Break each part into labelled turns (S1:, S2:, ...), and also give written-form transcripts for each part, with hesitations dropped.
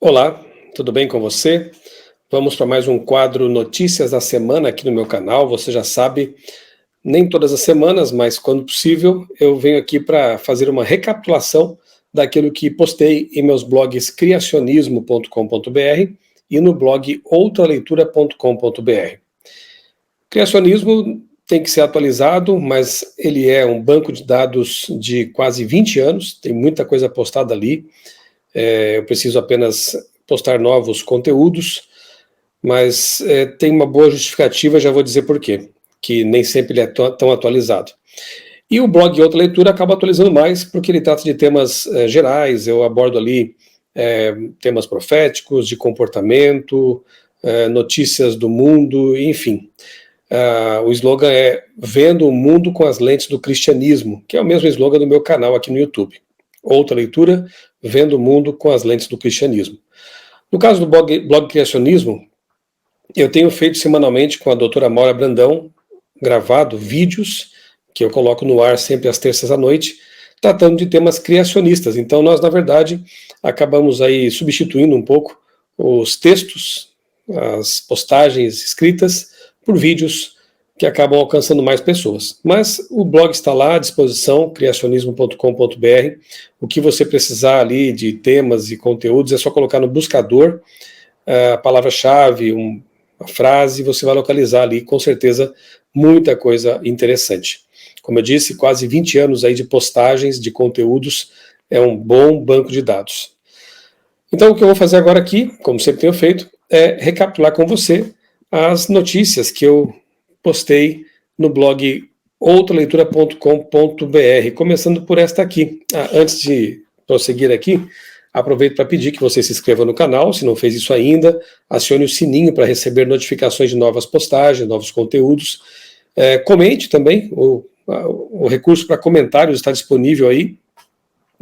S1: Olá, tudo bem com você? Vamos para mais um quadro Notícias da Semana aqui no meu canal. Você já sabe, nem todas as semanas, mas quando possível, eu venho aqui para fazer uma recapitulação daquilo que postei em meus blogs criacionismo.com.br e no blog outraleitura.com.br. Criacionismo tem que ser atualizado, mas ele é um banco de dados de quase 20 anos, tem muita coisa postada ali. Eu preciso apenas postar novos conteúdos, mas tem uma boa justificativa, já vou dizer por quê, que nem sempre ele é tão atualizado. E o blog Outra Leitura acaba atualizando mais, porque ele trata de temas gerais, eu abordo ali temas proféticos, de comportamento, notícias do mundo, enfim. O slogan é Vendo o Mundo com as Lentes do Cristianismo, que é o mesmo slogan do meu canal aqui no YouTube. Outra Leitura, Vendo o Mundo com as Lentes do Cristianismo. No caso do blog Criacionismo, eu tenho feito semanalmente com a doutora Maura Brandão, gravado vídeos, que eu coloco no ar sempre às terças à noite, tratando de temas criacionistas. Então nós, na verdade, acabamos aí substituindo um pouco os textos, as postagens escritas, por vídeos que acabam alcançando mais pessoas. Mas o blog está lá à disposição, criacionismo.com.br. O que você precisar ali de temas e conteúdos é só colocar no buscador a palavra-chave, uma frase, você vai localizar ali, com certeza, muita coisa interessante. Como eu disse, quase 20 anos aí de postagens, de conteúdos, é um bom banco de dados. Então, o que eu vou fazer agora aqui, como sempre tenho feito, é recapitular com você as notícias que eu postei no blog outraleitura.com.br, começando por esta aqui. Antes de prosseguir aqui, aproveito para pedir que você se inscreva no canal, se não fez isso ainda, acione o sininho para receber notificações de novas postagens, novos conteúdos. Comente também, o recurso para comentários está disponível aí,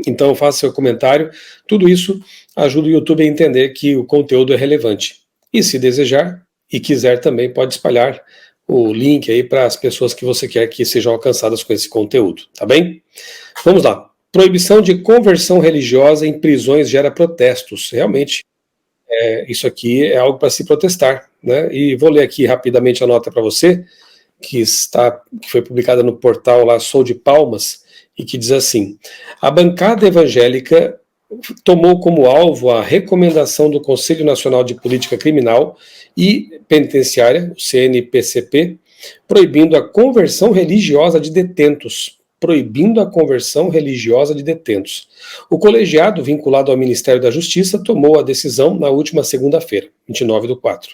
S1: então faça seu comentário. Tudo isso ajuda o YouTube a entender que o conteúdo é relevante. E se desejar e quiser também, pode espalhar o link aí para as pessoas que você quer que sejam alcançadas com esse conteúdo, tá bem? Vamos lá. Proibição de conversão religiosa em prisões gera protestos. Realmente, isso aqui é algo para se protestar, né? E vou ler aqui rapidamente a nota para você, que foi publicada no portal lá Sou de Palmas, e que diz assim: a bancada evangélica tomou como alvo a recomendação do Conselho Nacional de Política Criminal e Penitenciária, o CNPCP, proibindo a conversão religiosa de detentos. O colegiado, vinculado ao Ministério da Justiça, tomou a decisão na última segunda-feira, 29/4.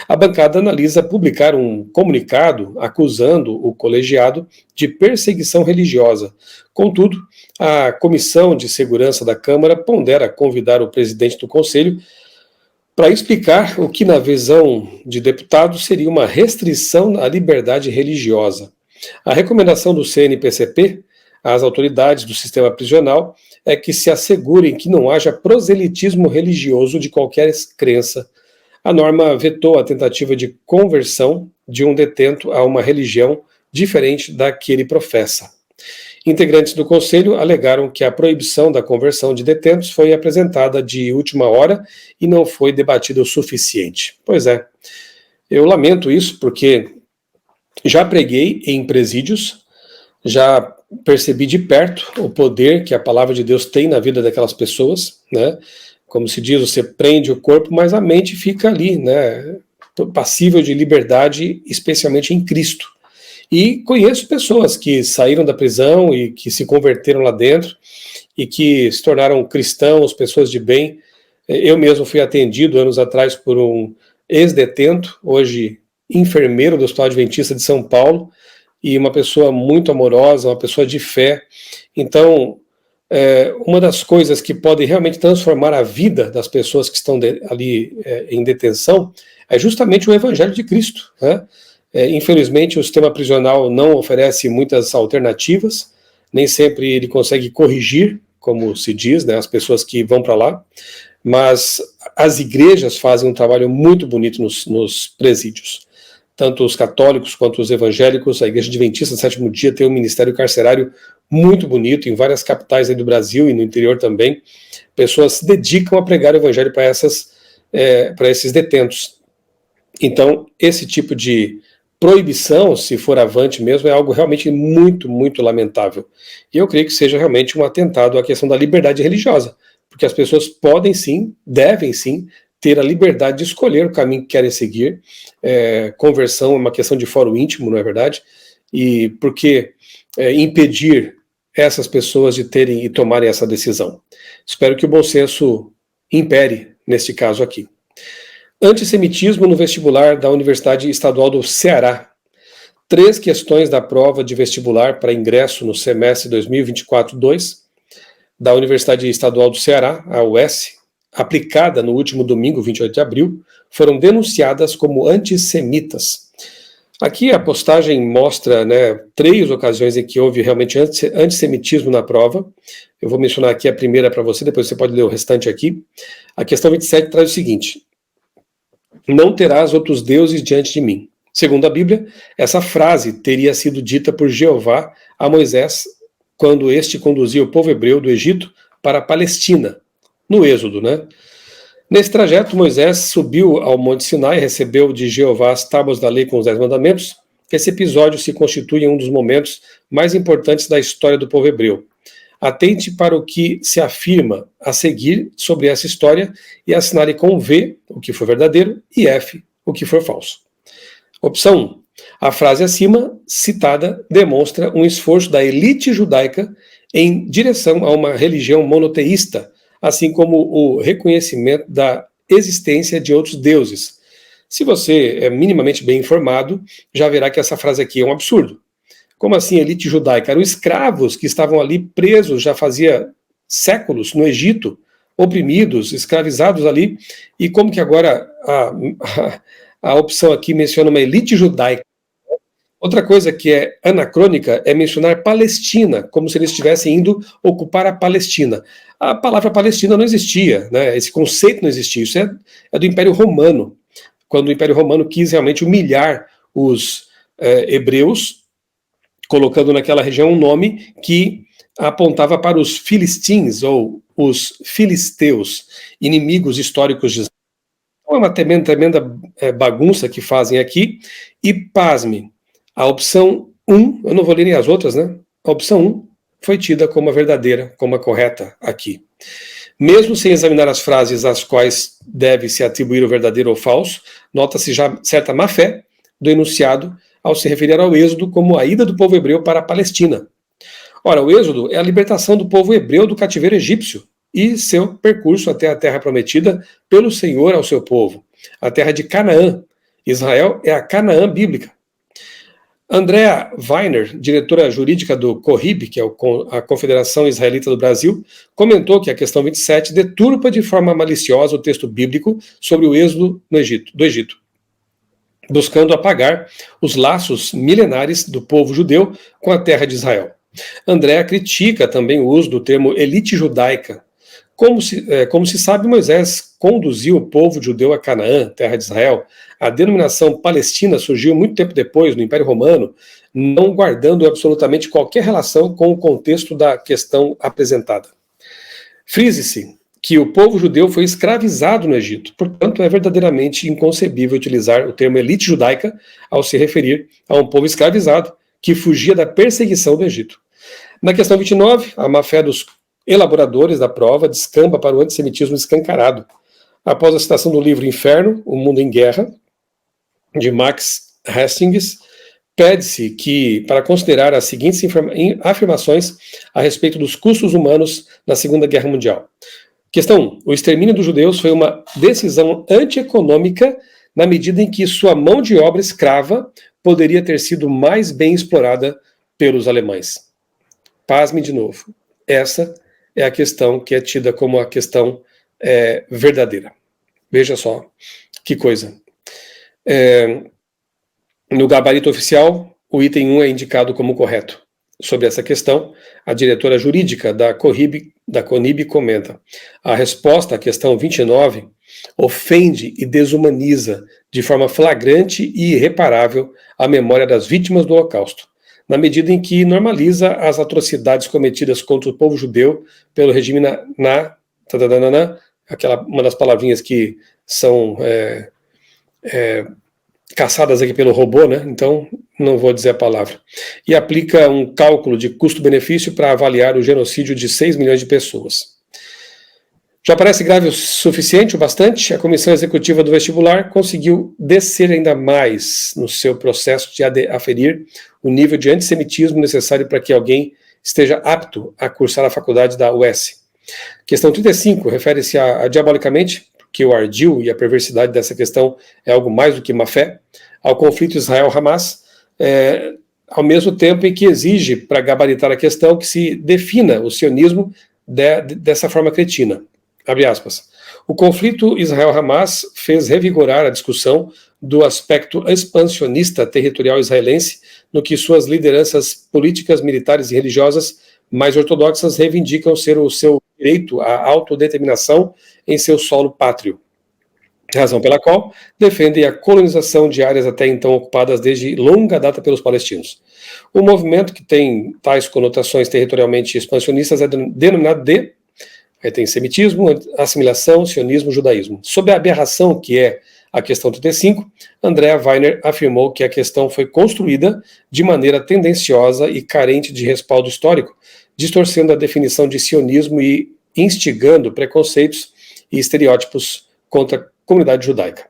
S1: A bancada analisa publicar um comunicado acusando o colegiado de perseguição religiosa. Contudo, a Comissão de Segurança da Câmara pondera convidar o presidente do Conselho para explicar o que, na visão de deputados, seria uma restrição à liberdade religiosa. A recomendação do CNPCP às autoridades do sistema prisional é que se assegurem que não haja proselitismo religioso de qualquer crença. A norma vetou a tentativa de conversão de um detento a uma religião diferente da que ele professa. Integrantes do Conselho alegaram que a proibição da conversão de detentos foi apresentada de última hora e não foi debatida o suficiente. Pois é, eu lamento isso porque já preguei em presídios, já percebi de perto o poder que a palavra de Deus tem na vida daquelas pessoas, né? Como se diz, você prende o corpo, mas a mente fica ali, né? Passível de liberdade, especialmente em Cristo. E conheço pessoas que saíram da prisão e que se converteram lá dentro e que se tornaram cristãos, pessoas de bem. Eu mesmo fui atendido anos atrás por um ex-detento, hoje enfermeiro do Hospital Adventista de São Paulo, e uma pessoa muito amorosa, uma pessoa de fé. Então, uma das coisas que pode realmente transformar a vida das pessoas que estão ali em detenção é justamente o Evangelho de Cristo, né? Infelizmente, o sistema prisional não oferece muitas alternativas, nem sempre ele consegue corrigir, como se diz, né, as pessoas que vão para lá, mas as igrejas fazem um trabalho muito bonito nos presídios. Tanto os católicos quanto os evangélicos, a Igreja Adventista do Sétimo Dia tem um ministério carcerário muito bonito, em várias capitais aí do Brasil e no interior também, pessoas se dedicam a pregar o evangelho para esses detentos. Então, esse tipo de proibição, se for avante mesmo, é algo realmente muito, muito lamentável. E eu creio que seja realmente um atentado à questão da liberdade religiosa, porque as pessoas podem sim, devem sim, ter a liberdade de escolher o caminho que querem seguir. Conversão é uma questão de foro íntimo, não é verdade? E por que impedir essas pessoas de terem e tomarem essa decisão? Espero que o bom senso impere neste caso aqui. Antissemitismo no vestibular da Universidade Estadual do Ceará. 3 questões da prova de vestibular para ingresso no semestre 2024-2 da Universidade Estadual do Ceará, a UES, aplicada no último domingo, 28 de abril, foram denunciadas como antissemitas. Aqui a postagem mostra 3 ocasiões em que houve realmente antissemitismo na prova. Eu vou mencionar aqui a primeira para você, depois você pode ler o restante aqui. A questão 27 traz o seguinte: não terás outros deuses diante de mim. Segundo a Bíblia, essa frase teria sido dita por Jeová a Moisés quando este conduzia o povo hebreu do Egito para a Palestina, no Êxodo, Nesse trajeto, Moisés subiu ao Monte Sinai e recebeu de Jeová as tábuas da lei com os 10 mandamentos. Esse episódio se constitui em um dos momentos mais importantes da história do povo hebreu. Atente para o que se afirma a seguir sobre essa história e assinale com V o que for verdadeiro e F o que for falso. Opção 1. A frase acima citada demonstra um esforço da elite judaica em direção a uma religião monoteísta, assim como o reconhecimento da existência de outros deuses. Se você é minimamente bem informado, já verá que essa frase aqui é um absurdo. Como assim elite judaica? Eram escravos que estavam ali presos já fazia séculos no Egito, oprimidos, escravizados ali, e como que agora a opção aqui menciona uma elite judaica? Outra coisa que é anacrônica é mencionar Palestina, como se eles estivessem indo ocupar a Palestina. A palavra Palestina não existia, esse conceito não existia, isso é do Império Romano, quando o Império Romano quis realmente humilhar os hebreus, colocando naquela região um nome que apontava para os filistins, ou os filisteus, inimigos históricos de Israel. Então é uma tremenda bagunça que fazem aqui, e pasme, a opção 1, eu não vou ler nem as outras, A opção 1 foi tida como a verdadeira, como a correta aqui. Mesmo sem examinar as frases às quais deve se atribuir o verdadeiro ou falso, nota-se já certa má-fé do enunciado ao se referir ao Êxodo como a ida do povo hebreu para a Palestina. Ora, o Êxodo é a libertação do povo hebreu do cativeiro egípcio e seu percurso até a terra prometida pelo Senhor ao seu povo, a terra de Canaã. Israel é a Canaã bíblica. Andrea Weiner, diretora jurídica do COHIB, que é a Confederação Israelita do Brasil, comentou que a questão 27 deturpa de forma maliciosa o texto bíblico sobre o êxodo do Egito, buscando apagar os laços milenares do povo judeu com a terra de Israel. Andrea critica também o uso do termo elite judaica. Como se sabe, Moisés conduziu o povo judeu a Canaã, terra de Israel. A denominação Palestina surgiu muito tempo depois, no Império Romano, não guardando absolutamente qualquer relação com o contexto da questão apresentada. Frise-se que o povo judeu foi escravizado no Egito, portanto é verdadeiramente inconcebível utilizar o termo elite judaica ao se referir a um povo escravizado que fugia da perseguição do Egito. Na questão 29, a má-fé dos elaboradores da prova descamba para o antissemitismo escancarado. Após a citação do livro Inferno, O Mundo em Guerra, de Max Hastings, pede-se que, para considerar as seguintes afirmações a respeito dos custos humanos na Segunda Guerra Mundial. Questão 1. O extermínio dos judeus foi uma decisão antieconômica na medida em que sua mão de obra escrava poderia ter sido mais bem explorada pelos alemães. Pasme de novo. Essa é a questão que é tida como a questão verdadeira. Veja só que coisa. No gabarito oficial, o item 1 é indicado como correto. Sobre essa questão, a diretora jurídica da CONIB comenta: a resposta à questão 29 ofende e desumaniza de forma flagrante e irreparável a memória das vítimas do Holocausto. na medida em que normaliza as atrocidades cometidas contra o povo judeu pelo regime uma das palavrinhas que são caçadas aqui pelo robô, né? Então não vou dizer a palavra. E aplica um cálculo de custo-benefício para avaliar o genocídio de 6 milhões de pessoas. Já parece grave o suficiente, o bastante? A comissão executiva do vestibular conseguiu descer ainda mais no seu processo de aferir o nível de antissemitismo necessário para que alguém esteja apto a cursar a faculdade da UES. Questão 35 refere-se a diabolicamente, porque o ardil e a perversidade dessa questão é algo mais do que má fé, ao conflito Israel-Hamas, ao mesmo tempo em que exige, para gabaritar a questão, que se defina o sionismo dessa forma cretina. Abre aspas. O conflito Israel-Hamas fez revigorar a discussão do aspecto expansionista territorial israelense, no que suas lideranças políticas, militares e religiosas mais ortodoxas reivindicam ser o seu direito à autodeterminação em seu solo pátrio, razão pela qual defendem a colonização de áreas até então ocupadas desde longa data pelos palestinos. O movimento que tem tais conotações territorialmente expansionistas é denominado de aí tem semitismo, assimilação, sionismo, judaísmo. Sob a aberração que é a questão 35, Andrea Weiner afirmou que a questão foi construída de maneira tendenciosa e carente de respaldo histórico, distorcendo a definição de sionismo e instigando preconceitos e estereótipos contra a comunidade judaica.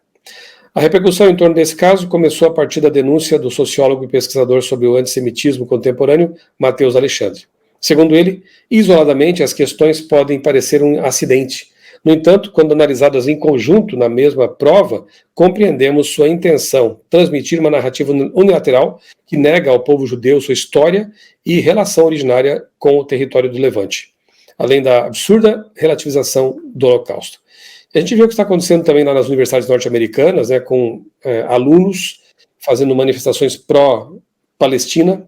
S1: A repercussão em torno desse caso começou a partir da denúncia do sociólogo e pesquisador sobre o antissemitismo contemporâneo, Matheus Alexandre. Segundo ele, isoladamente, as questões podem parecer um acidente. No entanto, quando analisadas em conjunto na mesma prova, compreendemos sua intenção, transmitir uma narrativa unilateral que nega ao povo judeu sua história e relação originária com o território do Levante, além da absurda relativização do Holocausto. A gente vê o que está acontecendo também lá nas universidades norte-americanas, né, com alunos fazendo manifestações pró-Palestina.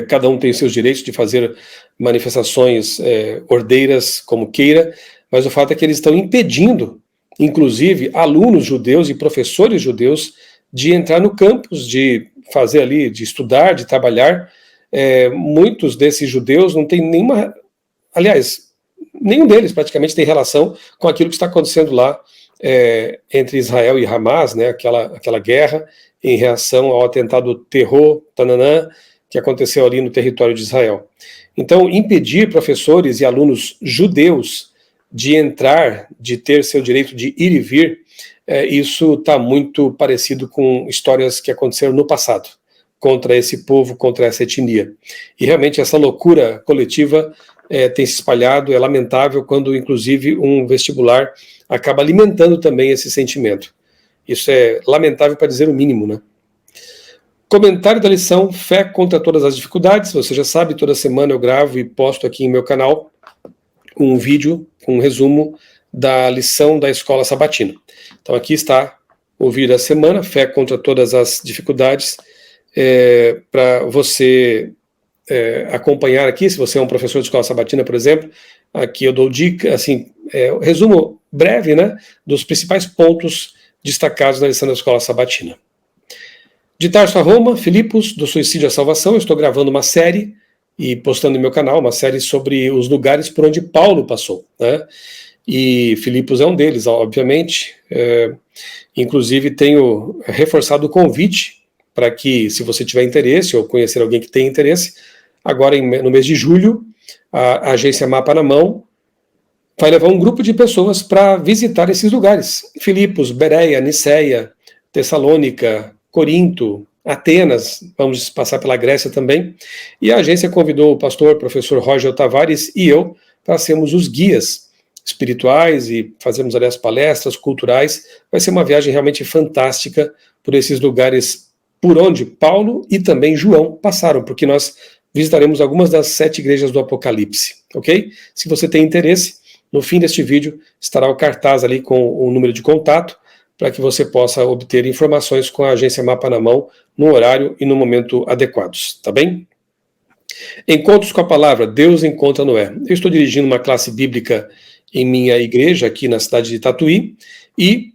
S1: Cada um tem seus direitos de fazer manifestações ordeiras como queira, mas o fato é que eles estão impedindo, inclusive, alunos judeus e professores judeus de entrar no campus, de fazer ali, de estudar, de trabalhar. Muitos desses judeus não têm nenhuma... Aliás, nenhum deles praticamente tem relação com aquilo que está acontecendo lá entre Israel e Hamas, né, aquela guerra em reação ao atentado terror, que aconteceu ali no território de Israel. Então, impedir professores e alunos judeus de entrar, de ter seu direito de ir e vir, isso está muito parecido com histórias que aconteceram no passado, contra esse povo, contra essa etnia. E realmente essa loucura coletiva tem se espalhado, é lamentável quando, inclusive, um vestibular acaba alimentando também esse sentimento. Isso é lamentável para dizer o mínimo, né? Comentário da lição Fé contra todas as dificuldades. Você já sabe, toda semana eu gravo e posto aqui em meu canal um vídeo, um resumo da lição da Escola Sabatina. Então aqui está o vídeo da semana, Fé contra todas as dificuldades, para você acompanhar aqui, se você é um professor de Escola Sabatina, por exemplo. Aqui eu dou dica, assim, resumo breve, né, dos principais pontos destacados na lição da Escola Sabatina. De Tarso a Roma, Filipos, do suicídio à salvação, eu estou gravando uma série e postando no meu canal, uma série sobre os lugares por onde Paulo passou, né? E Filipos é um deles, obviamente. Inclusive tenho reforçado o convite para que, se você tiver interesse ou conhecer alguém que tem interesse, agora no mês de julho, a agência Mapa na Mão vai levar um grupo de pessoas para visitar esses lugares. Filipos, Bereia, Niceia, Tessalônica, Corinto, Atenas, vamos passar pela Grécia também, e a agência convidou o pastor, professor Roger Tavares e eu para sermos os guias espirituais e fazermos ali as palestras culturais. Vai ser uma viagem realmente fantástica por esses lugares por onde Paulo e também João passaram, porque nós visitaremos algumas das 7 igrejas do Apocalipse, ok? Se você tem interesse, no fim deste vídeo estará o cartaz ali com o número de contato, para que você possa obter informações com a agência Mapa na Mão, no horário e no momento adequados, tá bem? Encontros com a palavra, Deus encontra Noé. Eu estou dirigindo uma classe bíblica em minha igreja, aqui na cidade de Tatuí, e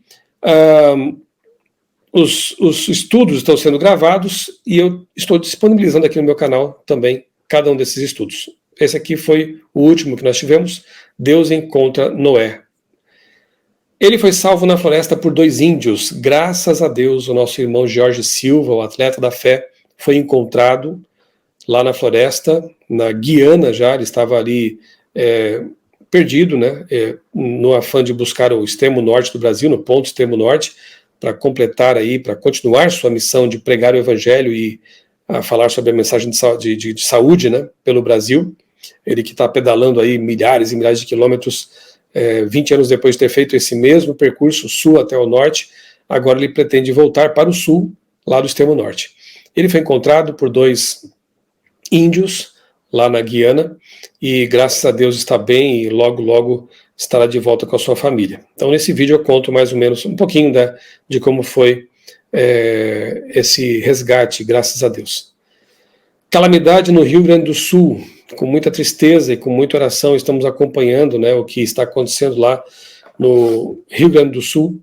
S1: Os estudos estão sendo gravados e eu estou disponibilizando aqui no meu canal também cada um desses estudos. Esse aqui foi o último que nós tivemos, Deus encontra Noé. Ele foi salvo na floresta por 2 índios. Graças a Deus, o nosso irmão Jorge Silva, o atleta da fé, foi encontrado lá na floresta, na Guiana já, ele estava ali perdido, né, no afã de buscar o extremo norte do Brasil, no ponto extremo norte, para completar aí, para continuar sua missão de pregar o evangelho e a falar sobre a mensagem de saúde, né, pelo Brasil. Ele que está pedalando aí milhares e milhares de quilômetros, 20 anos depois de ter feito esse mesmo percurso, sul até o norte, agora ele pretende voltar para o sul, lá do extremo norte. Ele foi encontrado por 2 índios, lá na Guiana, e graças a Deus está bem e logo, logo estará de volta com a sua família. Então nesse vídeo eu conto mais ou menos um pouquinho de como foi esse resgate, graças a Deus. Calamidade no Rio Grande do Sul, com muita tristeza e com muita oração estamos acompanhando, né, o que está acontecendo lá no Rio Grande do Sul.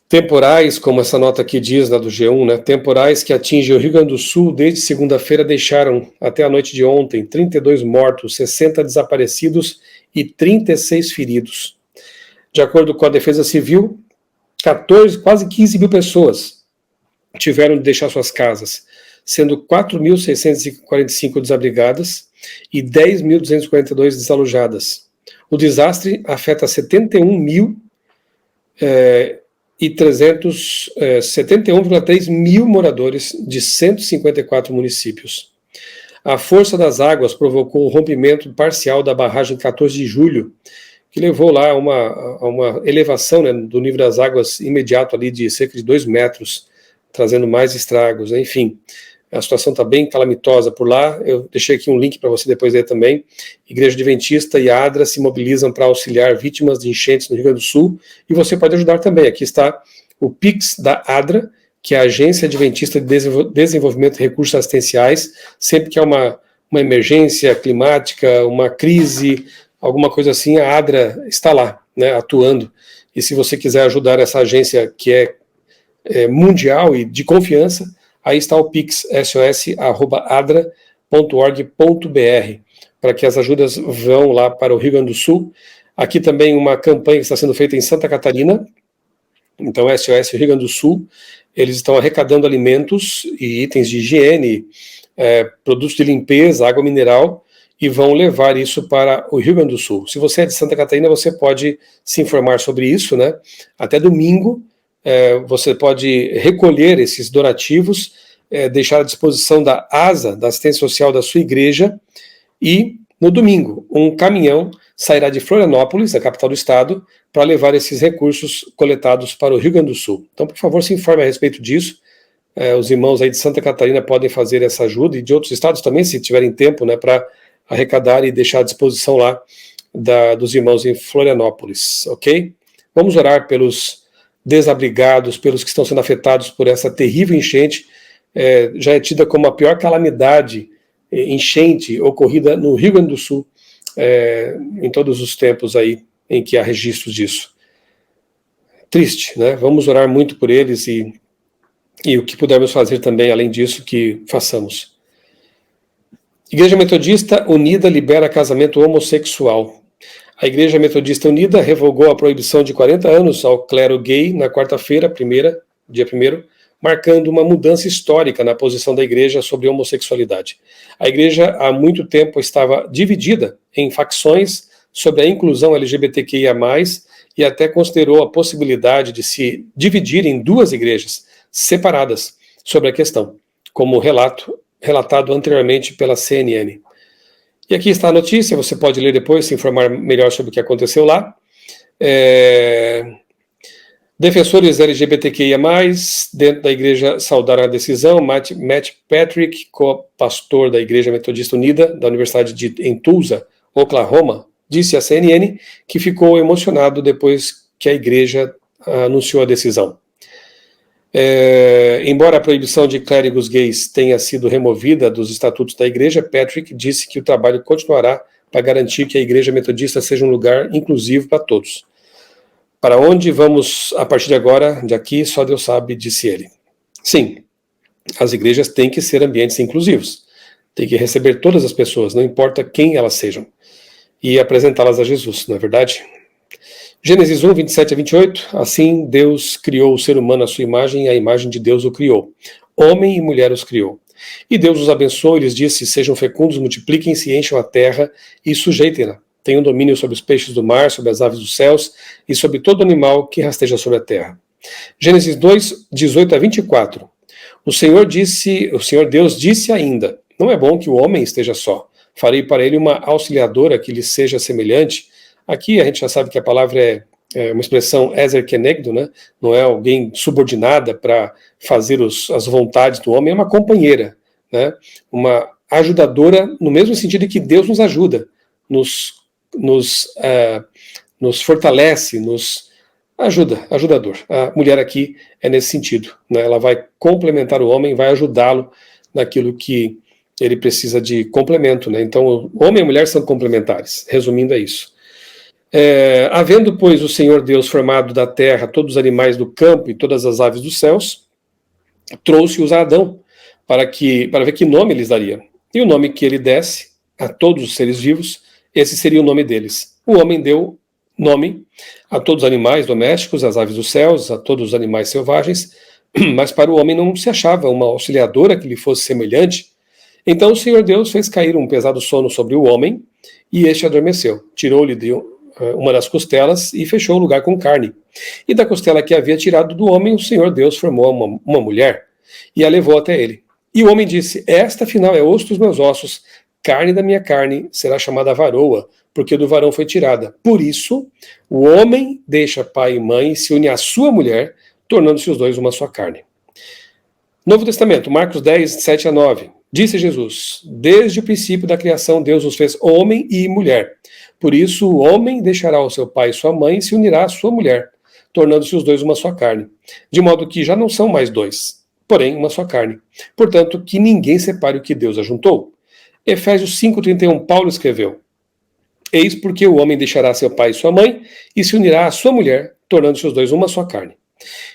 S1: Temporais, como essa nota aqui diz, do G1, né, temporais que atingem o Rio Grande do Sul desde segunda-feira deixaram, até a noite de ontem, 32 mortos, 60 desaparecidos e 36 feridos. De acordo com a Defesa Civil, quase 15 mil pessoas tiveram de deixar suas casas, sendo 4.645 desabrigadas e 10.242 desalojadas. O desastre afeta 71,3 mil moradores de 154 municípios. A força das águas provocou o rompimento parcial da barragem 14 de julho, que levou lá a uma elevação, né, do nível das águas imediato ali de cerca de 2 metros, trazendo mais estragos, enfim. A situação está bem calamitosa por lá. Eu deixei aqui um link para você depois ler também. Igreja Adventista e a ADRA se mobilizam para auxiliar vítimas de enchentes no Rio Grande do Sul. E você pode ajudar também. Aqui está o Pix da ADRA, que é a Agência Adventista de Desenvolvimento de Recursos Assistenciais. Sempre que há uma emergência climática, uma crise, alguma coisa assim, a ADRA está lá, né, atuando. E se você quiser ajudar essa agência que é mundial e de confiança, aí está o Pix, sos@adra.org.br, para que as ajudas vão lá para o Rio Grande do Sul. Aqui também uma campanha que está sendo feita em Santa Catarina, então SOS Rio Grande do Sul, eles estão arrecadando alimentos e itens de higiene, produtos de limpeza, água mineral, e vão levar isso para o Rio Grande do Sul. Se você é de Santa Catarina, você pode se informar sobre isso, né? Até domingo, você pode recolher esses donativos, deixar à disposição da ASA, da Assistência Social da sua igreja, e no domingo um caminhão sairá de Florianópolis, a capital do estado, para levar esses recursos coletados para o Rio Grande do Sul. Então, por favor, se informe a respeito disso. Os irmãos aí de Santa Catarina podem fazer essa ajuda, e de outros estados também, se tiverem tempo, né, para arrecadar e deixar à disposição lá dos irmãos em Florianópolis, ok? Vamos orar pelos desabrigados, pelos que estão sendo afetados por essa terrível enchente. Já é tida como a pior calamidade, enchente ocorrida no Rio Grande do Sul, em todos os tempos aí em que há registros disso. Triste, né? Vamos orar muito por eles e o que pudermos fazer também, além disso, que façamos. Igreja Metodista Unida libera casamento homossexual. A Igreja Metodista Unida revogou a proibição de 40 anos ao clero gay na quarta-feira, dia 1º, marcando uma mudança histórica na posição da Igreja sobre homossexualidade. A Igreja há muito tempo estava dividida em facções sobre a inclusão LGBTQIA+, e até considerou a possibilidade de se dividir em 2 igrejas separadas sobre a questão, como relatado anteriormente pela CNN. E aqui está a notícia, você pode ler depois, se informar melhor sobre o que aconteceu lá. Defensores LGBTQIA+, dentro da igreja, saudaram a decisão. Matt Patrick, co-pastor da Igreja Metodista Unida, da Universidade em Tulsa, Oklahoma, disse à CNN que ficou emocionado depois que a igreja anunciou a decisão. Embora a proibição de clérigos gays tenha sido removida dos estatutos da igreja, Patrick disse que o trabalho continuará para garantir que a igreja metodista seja um lugar inclusivo para todos. Para onde vamos a partir de agora, de aqui, só Deus sabe, disse ele. Sim, as igrejas têm que ser ambientes inclusivos, têm que receber todas as pessoas, não importa quem elas sejam, e apresentá-las a Jesus, não é verdade? Gênesis 1, 27 a 28, assim Deus criou o ser humano à sua imagem, e a imagem de Deus o criou. Homem e mulher os criou. E Deus os abençoou e lhes disse, sejam fecundos, multipliquem-se, encham a terra e sujeitem-na. Tenham domínio sobre os peixes do mar, sobre as aves dos céus e sobre todo animal que rasteja sobre a terra. Gênesis 2, 18 a 24. O Senhor Deus disse ainda, não é bom que o homem esteja só. Farei para ele uma auxiliadora que lhe seja semelhante. Aqui a gente já sabe que a palavra é uma expressão ezer kenegdo, né? Não é alguém subordinada para fazer as vontades do homem, é uma companheira, né? Uma ajudadora no mesmo sentido que Deus nos ajuda, nos fortalece, nos ajudador. A mulher aqui é nesse sentido, né? Ela vai complementar o homem, vai ajudá-lo naquilo que ele precisa de complemento, né? Então, o homem e a mulher são complementares. Resumindo, é isso. Havendo, pois, o Senhor Deus formado da terra todos os animais do campo e todas as aves dos céus, trouxe-os a Adão para ver que nome lhes daria. E o nome que ele desse a todos os seres vivos, esse seria o nome deles. O homem deu nome a todos os animais domésticos, às aves dos céus, a todos os animais selvagens, mas para o homem não se achava uma auxiliadora que lhe fosse semelhante. Então o Senhor Deus fez cair um pesado sono sobre o homem, e este adormeceu. Tirou-lhe uma das costelas e fechou o lugar com carne. E da costela que havia tirado do homem, o Senhor Deus formou uma mulher e a levou até ele. E o homem disse, esta afinal é osso dos meus ossos, carne da minha carne, será chamada varoa, porque do varão foi tirada. Por isso, o homem deixa pai e mãe e se une à sua mulher, tornando-se os dois uma só carne. Novo Testamento, Marcos 10, 7 a 9. Disse Jesus, desde o princípio da criação Deus os fez homem e mulher. Por isso o homem deixará o seu pai e sua mãe e se unirá à sua mulher, tornando-se os dois uma só carne. De modo que já não são mais dois, porém uma só carne. Portanto, que ninguém separe o que Deus ajuntou. Efésios 5,31, Paulo escreveu, eis porque o homem deixará seu pai e sua mãe e se unirá à sua mulher, tornando-se os dois uma só carne.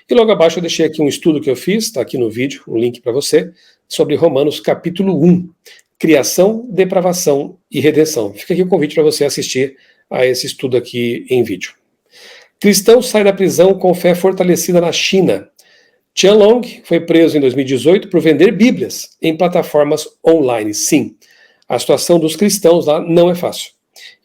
S1: E logo abaixo eu deixei aqui um estudo que eu fiz, está aqui no vídeo, um link para você, sobre Romanos capítulo 1, criação, depravação e redenção. Fica aqui o convite para você assistir a esse estudo aqui em vídeo. Cristão sai da prisão com fé fortalecida na China. Qianlong foi preso em 2018 por vender bíblias em plataformas online. Sim, a situação dos cristãos lá não é fácil.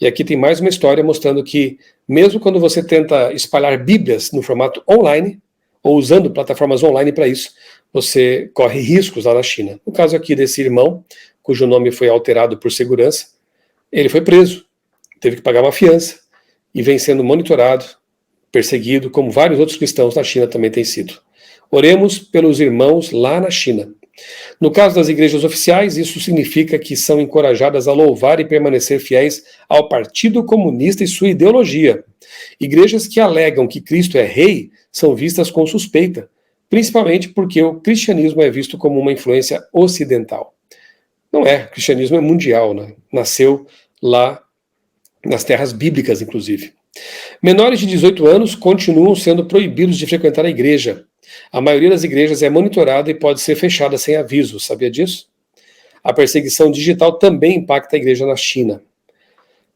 S1: E aqui tem mais uma história mostrando que, mesmo quando você tenta espalhar bíblias no formato online, ou usando plataformas online para isso, você corre riscos lá na China. No caso aqui desse irmão, cujo nome foi alterado por segurança, ele foi preso, teve que pagar uma fiança e vem sendo monitorado, perseguido, como vários outros cristãos na China também têm sido. Oremos pelos irmãos lá na China. No caso das igrejas oficiais, isso significa que são encorajadas a louvar e permanecer fiéis ao Partido Comunista e sua ideologia. Igrejas que alegam que Cristo é rei são vistas com suspeita, principalmente porque o cristianismo é visto como uma influência ocidental. Não é, o cristianismo é mundial, né? Nasceu lá nas terras bíblicas, inclusive. Menores de 18 anos continuam sendo proibidos de frequentar a igreja. A maioria das igrejas é monitorada e pode ser fechada sem aviso, sabia disso? A perseguição digital também impacta a igreja na China.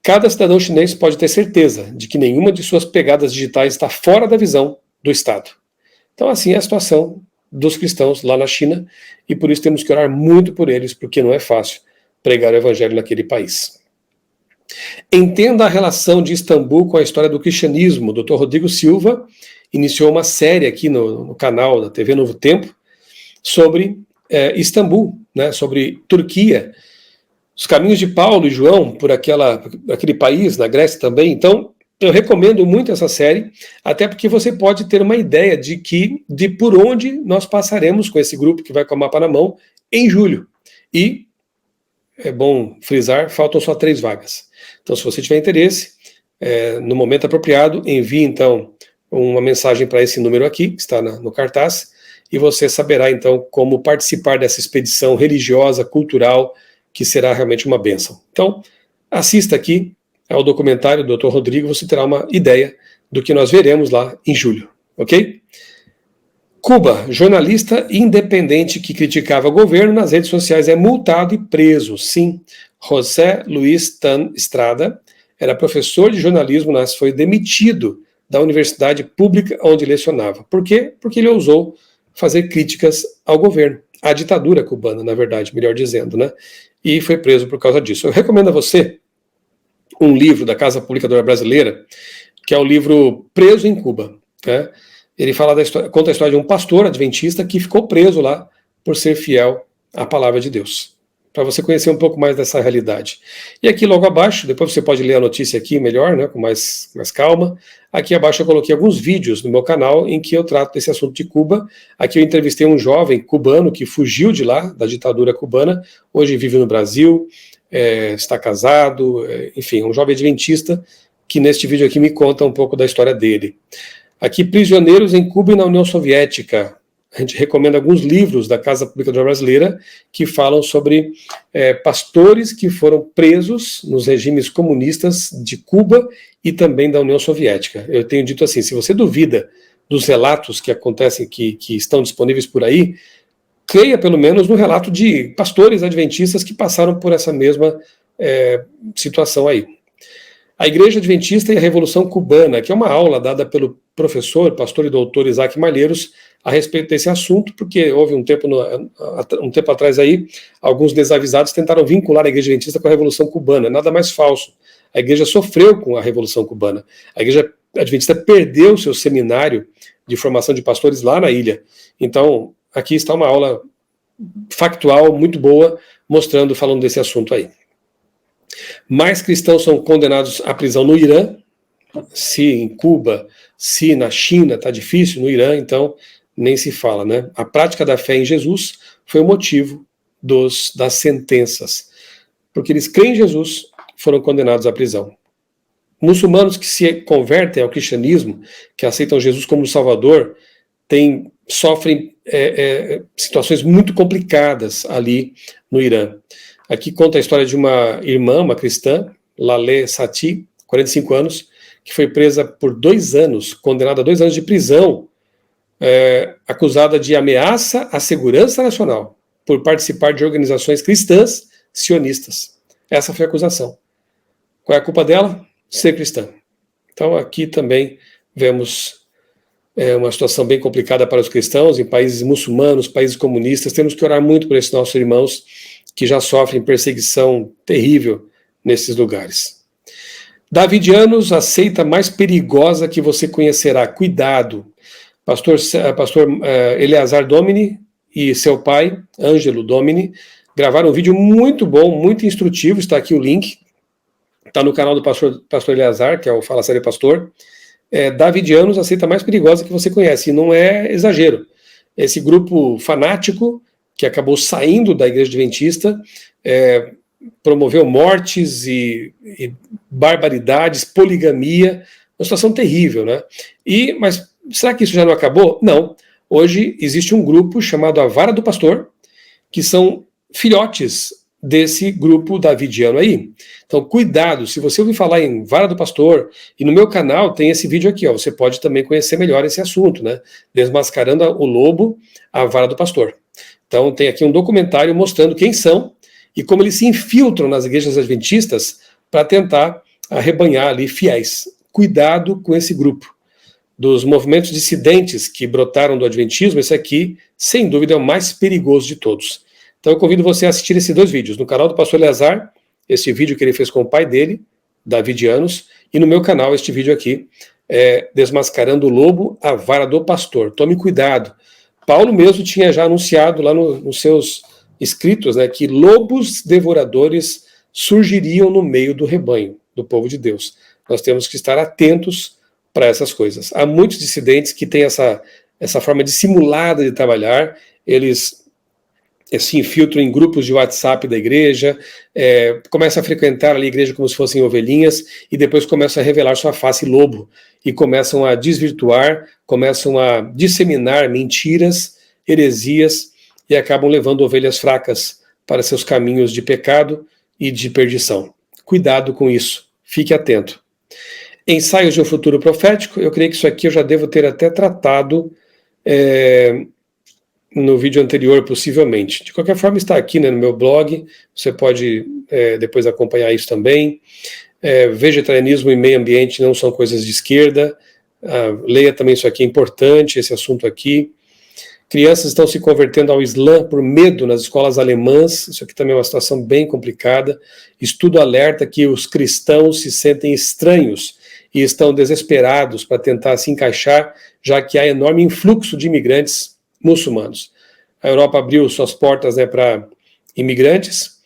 S1: Cada cidadão chinês pode ter certeza de que nenhuma de suas pegadas digitais está fora da visão do Estado. Então, assim é a situação dos cristãos lá na China, e por isso temos que orar muito por eles, porque não é fácil pregar o evangelho naquele país. Entenda a relação de Istambul com a história do cristianismo. O Dr. Rodrigo Silva iniciou uma série aqui no canal da TV Novo Tempo sobre Istambul, né, sobre Turquia, os caminhos de Paulo e João por aquele país, na Grécia também. Então, eu recomendo muito essa série, até porque você pode ter uma ideia de por onde nós passaremos com esse grupo que vai com a mapa na mão em julho. E, é bom frisar, faltam só 3 vagas. Então, se você tiver interesse, no momento apropriado, envie então uma mensagem para esse número aqui, que está no cartaz, e você saberá então como participar dessa expedição religiosa, cultural, que será realmente uma bênção. Então, assista aqui ao documentário do Dr. Rodrigo, você terá uma ideia do que nós veremos lá em julho, ok? Cuba, jornalista independente que criticava o governo nas redes sociais é multado e preso. Sim, José Luiz Tan Estrada era professor de jornalismo, mas foi demitido da universidade pública onde lecionava. Por quê? Porque ele ousou fazer críticas ao governo, à ditadura cubana, na verdade, melhor dizendo, né? E foi preso por causa disso. Eu recomendo a você um livro da Casa Publicadora Brasileira, que é o livro Preso em Cuba, né? Ele fala conta a história de um pastor adventista que ficou preso lá por ser fiel à palavra de Deus, para você conhecer um pouco mais dessa realidade. E aqui logo abaixo, depois você pode ler a notícia aqui melhor, né, com mais calma. Aqui abaixo eu coloquei alguns vídeos no meu canal em que eu trato desse assunto de Cuba. Aqui eu entrevistei um jovem cubano que fugiu de lá, da ditadura cubana, hoje vive no Brasil, está casado, enfim, um jovem adventista que neste vídeo aqui me conta um pouco da história dele. Aqui, prisioneiros em Cuba e na União Soviética. A gente recomenda alguns livros da Casa Publicadora Brasileira que falam sobre pastores que foram presos nos regimes comunistas de Cuba e também da União Soviética. Eu tenho dito assim, se você duvida dos relatos que acontecem, que estão disponíveis por aí, creia pelo menos no relato de pastores adventistas que passaram por essa mesma situação aí. A Igreja Adventista e a Revolução Cubana, que é uma aula dada pelo professor, pastor e doutor Isaac Malheiros a respeito desse assunto, porque houve um tempo atrás aí, alguns desavisados tentaram vincular a Igreja Adventista com a Revolução Cubana. Nada mais falso. A Igreja sofreu com a Revolução Cubana. A Igreja Adventista perdeu seu seminário de formação de pastores lá na ilha. Então, aqui está uma aula factual muito boa, falando desse assunto aí. Mais cristãos são condenados à prisão no Irã. Se em Cuba, se na China está difícil, no Irã, então nem se fala, né? A prática da fé em Jesus foi o motivo das sentenças. Porque eles creem em Jesus, foram condenados à prisão. Muçulmanos que se convertem ao cristianismo, que aceitam Jesus como Salvador, sofrem situações muito complicadas ali no Irã. Aqui conta a história de uma irmã, uma cristã, Laleh Sati, 45 anos, que foi presa por 2 anos, condenada a 2 anos de prisão, acusada de ameaça à segurança nacional, por participar de organizações cristãs sionistas. Essa foi a acusação. Qual é a culpa dela? Ser cristã. Então aqui também vemos uma situação bem complicada para os cristãos, em países muçulmanos, países comunistas. Temos que orar muito por esses nossos irmãos que já sofrem perseguição terrível nesses lugares. Davidianos, a seita mais perigosa que você conhecerá. Cuidado. Pastor Eleazar Domini e seu pai, Ângelo Domini, gravaram um vídeo muito bom, muito instrutivo. Está aqui o link. Está no canal do pastor Eleazar, que é o Fala Sério Pastor. Davidianos, a seita mais perigosa que você conhece. E não é exagero. Esse grupo fanático que acabou saindo da Igreja Adventista, promoveu mortes e barbaridades, poligamia, uma situação terrível, né? Mas será que isso já não acabou? Não. Hoje existe um grupo chamado A Vara do Pastor, que são filhotes desse grupo davidiano aí. Então, cuidado, se você ouvir falar em Vara do Pastor, e no meu canal tem esse vídeo aqui, ó, você pode também conhecer melhor esse assunto, né? Desmascarando o lobo, a Vara do Pastor. Então, tem aqui um documentário mostrando quem são e como eles se infiltram nas igrejas adventistas para tentar arrebanhar ali fiéis. Cuidado com esse grupo. Dos movimentos dissidentes que brotaram do adventismo, esse aqui, sem dúvida, é o mais perigoso de todos. Então, eu convido você a assistir esses 2 vídeos. No canal do pastor Eleazar, esse vídeo que ele fez com o pai dele, Davidianos, e no meu canal, este vídeo aqui, Desmascarando o Lobo, a Vara do Pastor. Tome cuidado. Paulo mesmo tinha já anunciado lá nos seus escritos, né, que lobos devoradores surgiriam no meio do rebanho do povo de Deus. Nós temos que estar atentos para essas coisas. Há muitos dissidentes que têm essa forma dissimulada de trabalhar, eles se infiltram em grupos de WhatsApp da igreja, começam a frequentar ali a igreja como se fossem ovelhinhas e depois começam a revelar sua face lobo e começam a desvirtuar, começam a disseminar mentiras, heresias e acabam levando ovelhas fracas para seus caminhos de pecado e de perdição. Cuidado com isso, fique atento. Ensaios de um futuro profético, eu creio que isso aqui eu já devo ter até tratado no vídeo anterior, possivelmente. De qualquer forma, está aqui, né, no meu blog, você pode depois acompanhar isso também. Vegetarianismo e meio ambiente não são coisas de esquerda. Leia também isso aqui, é importante, esse assunto aqui. Crianças estão se convertendo ao Islã por medo nas escolas alemãs, isso aqui também é uma situação bem complicada. Estudo alerta que os cristãos se sentem estranhos e estão desesperados para tentar se encaixar, já que há enorme influxo de imigrantes muçulmanos. A Europa abriu suas portas, né, para imigrantes.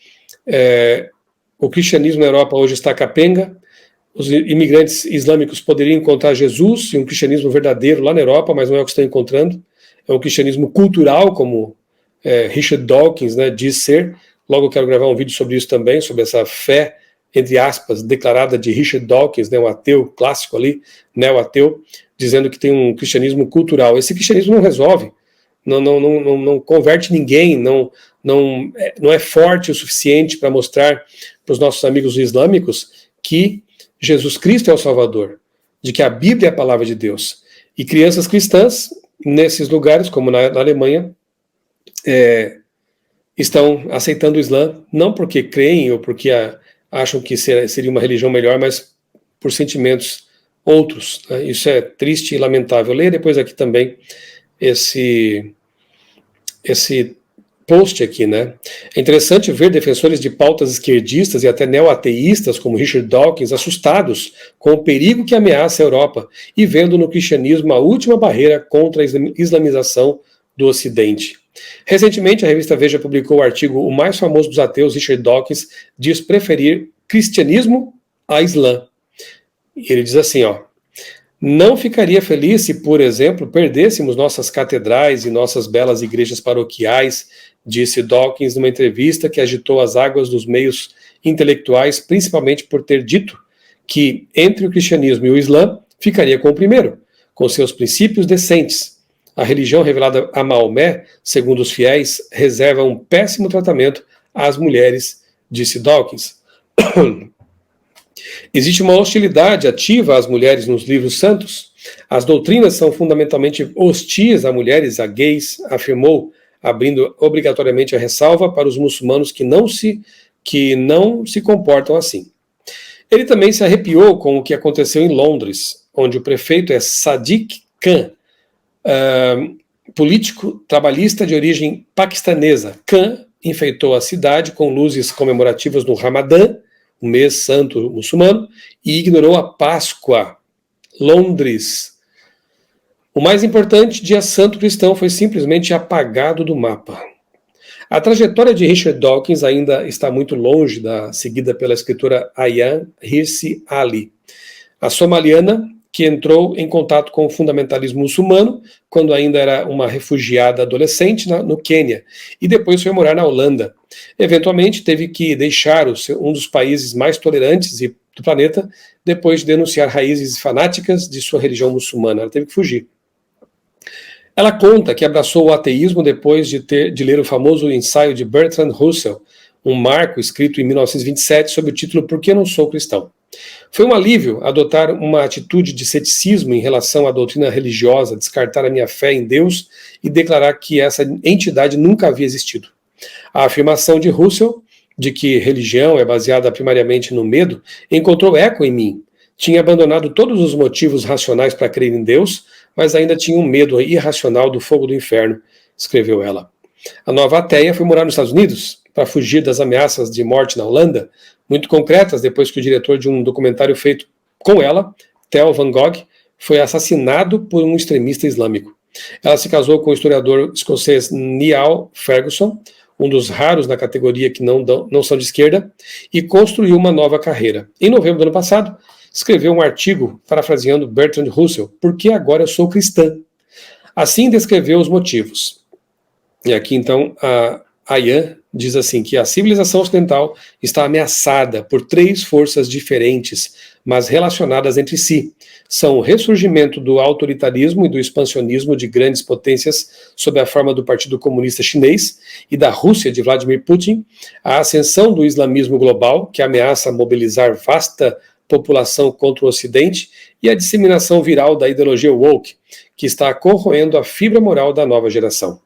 S1: O cristianismo na Europa hoje está capenga. Os imigrantes islâmicos poderiam encontrar Jesus e um cristianismo verdadeiro lá na Europa, mas não é o que estão encontrando. É um cristianismo cultural, como Richard Dawkins, né, diz ser. Logo eu quero gravar um vídeo sobre isso também, sobre essa fé, entre aspas, declarada de Richard Dawkins, né, um ateu clássico ali, neo-ateu, dizendo que tem um cristianismo cultural. Esse cristianismo não resolve, não converte ninguém, não é forte o suficiente para mostrar para os nossos amigos islâmicos que Jesus Cristo é o Salvador, de que a Bíblia é a palavra de Deus. E crianças cristãs, nesses lugares, como na Alemanha, estão aceitando o Islã, não porque creem ou porque acham que seria uma religião melhor, mas por sentimentos outros. Né? Isso é triste e lamentável. Leia depois aqui também esse post aqui, né? É interessante ver defensores de pautas esquerdistas e até neo-ateístas como Richard Dawkins assustados com o perigo que ameaça a Europa e vendo no cristianismo a última barreira contra a islamização do Ocidente. Recentemente, a revista Veja publicou o artigo O mais famoso dos ateus, Richard Dawkins, diz preferir cristianismo a Islã. E ele diz assim, não ficaria feliz se, por exemplo, perdêssemos nossas catedrais e nossas belas igrejas paroquiais, disse Dawkins numa entrevista que agitou as águas dos meios intelectuais, principalmente por ter dito que entre o cristianismo e o Islã ficaria com o primeiro, com seus princípios decentes. A religião revelada a Maomé, segundo os fiéis, reserva um péssimo tratamento às mulheres, disse Dawkins. Existe uma hostilidade ativa às mulheres nos livros santos. As doutrinas são fundamentalmente hostis a mulheres, a gays, afirmou, abrindo obrigatoriamente a ressalva para os muçulmanos que não se comportam assim. Ele também se arrepiou com o que aconteceu em Londres, onde o prefeito é Sadiq Khan, político trabalhista de origem paquistanesa. Khan enfeitou a cidade com luzes comemorativas no Ramadã, o mês santo muçulmano, e ignorou a Páscoa. Londres. O mais importante dia santo cristão foi simplesmente apagado do mapa. A trajetória de Richard Dawkins ainda está muito longe da seguida pela escritora Ayaan Hirsi Ali, a somaliana que entrou em contato com o fundamentalismo muçulmano quando ainda era uma refugiada adolescente no Quênia e depois foi morar na Holanda. Eventualmente teve que deixar um dos países mais tolerantes do planeta depois de denunciar raízes fanáticas de sua religião muçulmana. Ela teve que fugir. Ela conta que abraçou o ateísmo depois de ler o famoso ensaio de Bertrand Russell, um marco escrito em 1927 sob o título Por que não sou cristão? Foi um alívio adotar uma atitude de ceticismo em relação à doutrina religiosa, descartar a minha fé em Deus e declarar que essa entidade nunca havia existido. A afirmação de Russell, de que religião é baseada primariamente no medo, encontrou eco em mim. Tinha abandonado todos os motivos racionais para crer em Deus, mas ainda tinha um medo irracional do fogo do inferno, escreveu ela. A nova ateia foi morar nos Estados Unidos para fugir das ameaças de morte na Holanda, muito concretas depois que o diretor de um documentário feito com ela, Theo Van Gogh, foi assassinado por um extremista islâmico. Ela se casou com o historiador escocês Niall Ferguson, um dos raros na categoria que não são de esquerda, e construiu uma nova carreira. Em novembro do ano passado, escreveu um artigo parafraseando Bertrand Russell, Por que agora eu sou cristã? Assim descreveu os motivos. E aqui então a Ayaan diz assim que a civilização ocidental está ameaçada por 3 forças diferentes, mas relacionadas entre si. São o ressurgimento do autoritarismo e do expansionismo de grandes potências sob a forma do Partido Comunista Chinês e da Rússia de Vladimir Putin, a ascensão do islamismo global, que ameaça mobilizar vasta população contra o Ocidente e a disseminação viral da ideologia woke, que está corroendo a fibra moral da nova geração.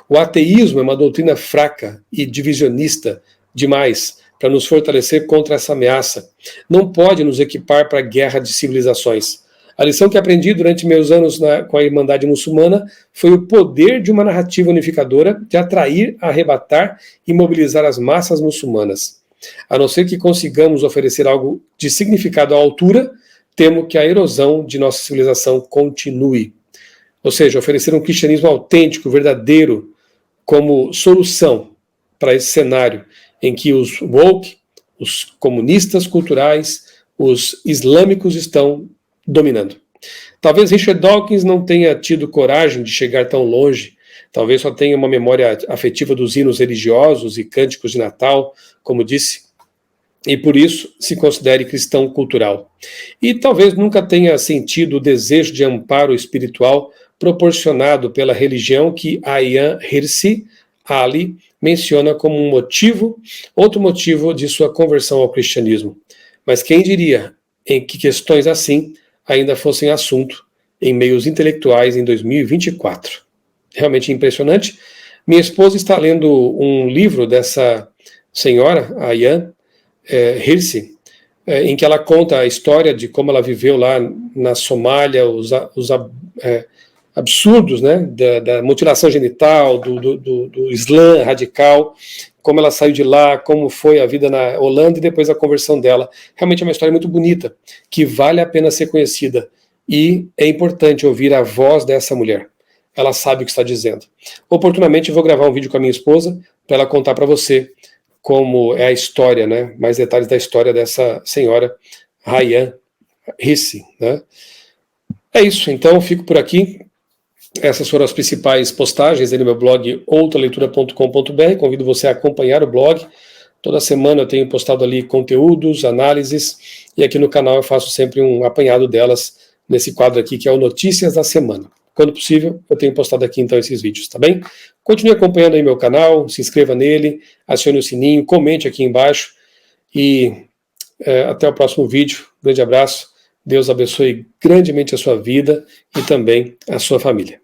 S1: O ateísmo é uma doutrina fraca e divisionista demais para nos fortalecer contra essa ameaça. Não pode nos equipar para a guerra de civilizações. A lição que aprendi durante meus anos com a Irmandade Muçulmana foi o poder de uma narrativa unificadora de atrair, arrebatar e mobilizar as massas muçulmanas. A não ser que consigamos oferecer algo de significado à altura, temo que a erosão de nossa civilização continue. Ou seja, oferecer um cristianismo autêntico, verdadeiro, como solução para esse cenário em que os woke, os comunistas culturais, os islâmicos estão dominando. Talvez Richard Dawkins não tenha tido coragem de chegar tão longe, talvez só tenha uma memória afetiva dos hinos religiosos e cânticos de Natal, como disse, e por isso se considere cristão cultural. E talvez nunca tenha sentido o desejo de amparo espiritual proporcionado pela religião que Ayaan Hirsi Ali menciona como um motivo, outro motivo de sua conversão ao cristianismo. Mas quem diria em que questões assim ainda fossem assunto em meios intelectuais em 2024. Realmente impressionante. Minha esposa está lendo um livro dessa senhora, Ayaan Hirsi, em que ela conta a história de como ela viveu lá na Somália, os absurdos, né, da mutilação genital, do Islã radical, como ela saiu de lá, como foi a vida na Holanda e depois a conversão dela. Realmente é uma história muito bonita, que vale a pena ser conhecida. E é importante ouvir a voz dessa mulher. Ela sabe o que está dizendo. Oportunamente eu vou gravar um vídeo com a minha esposa para ela contar para você como é a história, né, mais detalhes da história dessa senhora Ayaan Hirsi, né. É isso, então fico por aqui. Essas foram as principais postagens no meu blog outraleitura.com.br. Convido você a acompanhar o blog. Toda semana eu tenho postado ali conteúdos, análises, e aqui no canal eu faço sempre um apanhado delas nesse quadro aqui que é o Notícias da Semana. Quando possível, eu tenho postado aqui então esses vídeos, tá bem? Continue acompanhando aí meu canal, se inscreva nele, acione o sininho, comente aqui embaixo e até o próximo vídeo. Grande abraço, Deus abençoe grandemente a sua vida e também a sua família.